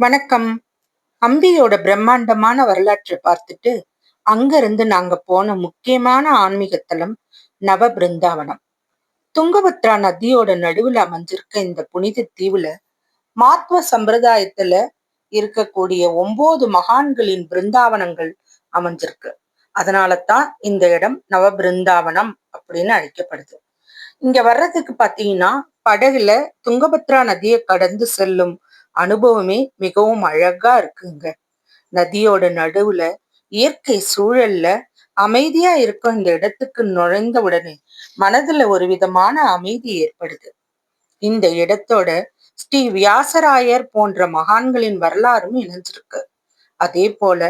வணக்கம். அம்பியோட பிரம்மாண்டமான வரலாற்றை பார்த்துட்டு அங்கிருந்து நாங்க போன முக்கியமான ஆன்மீக தலம் நவ பிருந்தாவனம். துங்கபத்ரா நதியோட நடுவுல அமைஞ்சிருக்க இந்த புனித தீவுல மாத்வ சம்பிரதாயத்துல இருக்கக்கூடிய 9 மகான்களின் பிருந்தாவனங்கள் அமைஞ்சிருக்கு. அதனாலதான் இந்த இடம் நவ பிருந்தாவனம் அப்படின்னு அழைக்கப்படுது. இங்க வர்றதுக்கு பாத்தீங்கன்னா படகுல துங்கபத்ரா நதியை கடந்து செல்லும் அனுபவமே மிகவும் அழகா இருக்குங்க. நதியோட நடுவுல இயற்கை சூழல்ல அமைதியா இருக்கும் இந்த இடத்துக்கு நுழைந்த உடனே மனதுல ஒரு விதமான அமைதி ஏற்படுது. இந்த இடத்தோட ஸ்ரீ வியாசராயர் போன்ற மகான்களின் வரலாறும் இணைஞ்சிருக்கு. அதே போல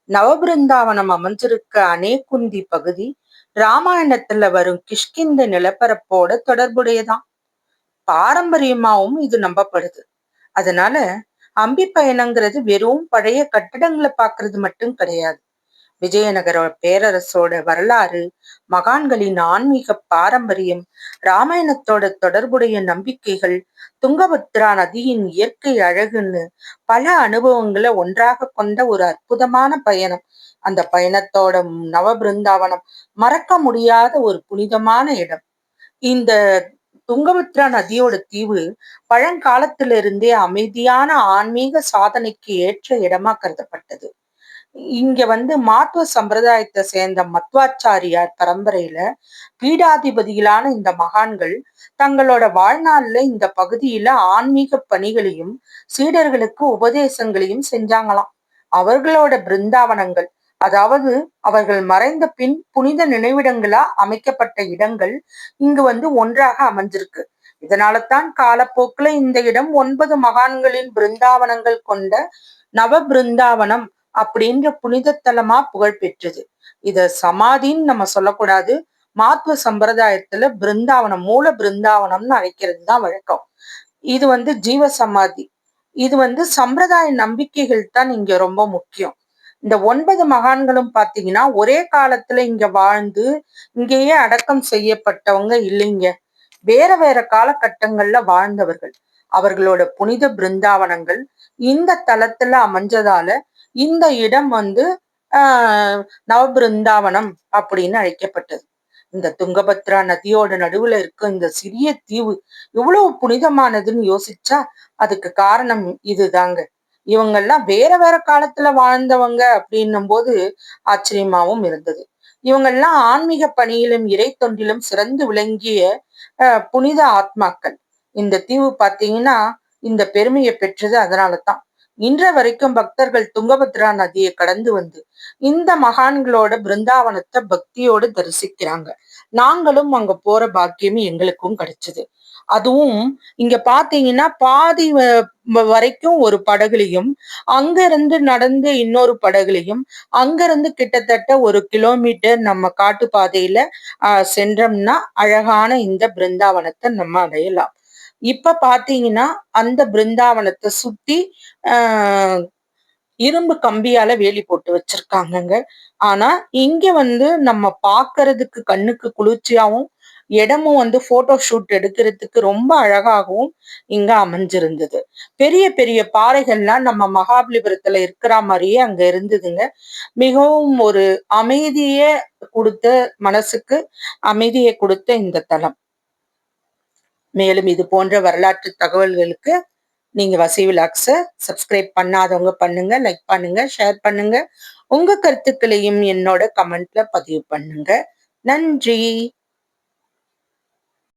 நவபிருந்தாவனம் அமைஞ்சிருக்க அநேகுந்தி பகுதி ராமாயணத்துல வரும் கிஷ்கிந்த நிலப்பரப்போட தொடர்புடையதான். பாரம்பரியமாவும் இது நம்பப்படுது. அதனால அம்பி பயணங்கிறது வெறும் பழைய கட்டடங்களை பார்க்கறது மட்டும் கிடையாது. விஜயநகர பேரரசோட வரலாறு, மகான்களின் ஆன்மீக பாரம்பரியம், ராமாயணத்தோட தொடர்புடைய நம்பிக்கைகள், துங்கபத்ரா நதியின் இயற்கை அழகுன்னு பல அனுபவங்களை ஒன்றாக கொண்ட ஒரு அற்புதமான பயணம். அந்த பயணத்தோட நவபிருந்தாவனம் மறக்க முடியாத ஒரு புனிதமான இடம். இந்த துங்கபத்ரா நதியோட தீவு பழங்காலத்திலிருந்தே அமைதியான ஆன்மீக சாதனைக்கு ஏற்ற இடமா கருதப்பட்டது. இங்க மாத்துவ சம்பிரதாயத்தை சேர்ந்த மத்வாச்சாரியார் பரம்பரையில பீடாதிபதிகளான இந்த மகான்கள் தங்களோட வாழ்நாள்ல இந்த பகுதியில ஆன்மீக பணிகளையும் சீடர்களுக்கு உபதேசங்களையும் செஞ்சாங்களாம். அவர்களோட பிருந்தாவனங்கள், அதாவது அவர்கள் மறைந்த பின் புனித நினைவிடங்களா அமைக்கப்பட்ட இடங்கள் இங்கு ஒன்றாக அமைஞ்சிருக்கு. இதனாலதான் காலப்போக்குல இந்த இடம் 9 மகான்களின் பிருந்தாவனங்கள் கொண்ட நவ பிருந்தாவனம் அப்படின்ற புனித தலமா புகழ் பெற்றது. இத சமாதின்னு நம்ம சொல்லக்கூடாது. மாத்வ சம்பிரதாயத்துல பிருந்தாவனம், மூல பிருந்தாவனம்னு அழைக்கிறது தான் வழக்கம். இது ஜீவ சமாதி. இது சம்பிரதாய நம்பிக்கைகள் தான் இங்க ரொம்ப முக்கியம். இந்த 9 மகான்களும் பாத்தீங்கன்னா ஒரே காலத்துல இங்க வாழ்ந்து இங்கேயே அடக்கம் செய்யப்பட்டவங்க இல்லைங்க. வேற வேற காலகட்டங்கள்ல வாழ்ந்தவர்கள். அவர்களோட புனித பிருந்தாவனங்கள் இந்த தலத்துல அமைஞ்சதால இந்த இடம் நவபிருந்தாவனம் அப்படின்னு அழைக்கப்பட்டது. இந்த துங்கபத்ரா நதியோட நடுவுல இருக்க இந்த சிறிய தீவு எவ்வளவு புனிதமானதுன்னு யோசிச்சா அதுக்கு காரணம் இதுதாங்க. இவங்கெல்லாம் வேற வேற காலத்துல வாழ்ந்தவங்க அப்படின்னும் போது ஆச்சரியமாவும் இருந்தது. இவங்கெல்லாம் ஆன்மீக பணியிலும் இறை தொண்டிலும் சிறந்து விளங்கிய புனித ஆத்மாக்கள். இந்த தீவு பாத்தீங்கன்னா இந்த பெருமையை பெற்றது அதனாலதான். இன்ற வரைக்கும் பக்தர்கள் துங்கபத்ரா நதியை கடந்து இந்த மகான்களோட பிருந்தாவனத்தை பக்தியோடு தரிசிக்கிறாங்க. நாங்களும் அங்க போற பாக்கியமும் எங்களுக்கும் கிடைச்சது. அதுவும் இங்க பாத்தீங்கன்னா பாதி வரைக்கும் ஒரு படகுலையும், அங்க இருந்து நடந்து இன்னொரு படகுலையும், அங்க இருந்து கிட்டத்தட்ட 1 கிலோமீட்டர் நம்ம காட்டு பாதையில சென்றோம்னா அழகான இந்த பிருந்தாவனத்தை நம்ம அடையலாம். இப்ப பாத்தீங்கன்னா அந்த பிருந்தாவனத்தை சுத்தி இரும்பு கம்பியால வேலி போட்டு வச்சிருக்காங்கங்க. ஆனா இங்க நம்ம பாக்குறதுக்கு கண்ணுக்கு குளிர்ச்சியாவும், இடமும் போட்டோ ஷூட் எடுக்கிறதுக்கு ரொம்ப அழகாகவும் இங்க அமைஞ்சிருந்தது. பெரிய பெரிய பாறைகள்லாம் நம்ம மகாபலிபுரத்துல இருக்கிற மாதிரியே அங்க இருந்ததுங்க. மிகவும் ஒரு அமைதியை கொடுத்த, மனசுக்கு அமைதியை கொடுத்த இந்த தலம். மேலும் இது போன்ற வரலாற்று தகவல்களுக்கு நீங்க வசி விலாக்ஸை சப்ஸ்கிரைப் பண்ணாதவங்க பண்ணுங்க, லைக் பண்ணுங்க, ஷேர் பண்ணுங்க. உங்க கருத்துக்களையும் என்னோட கமெண்ட்ல பதிவு பண்ணுங்க. நன்றி.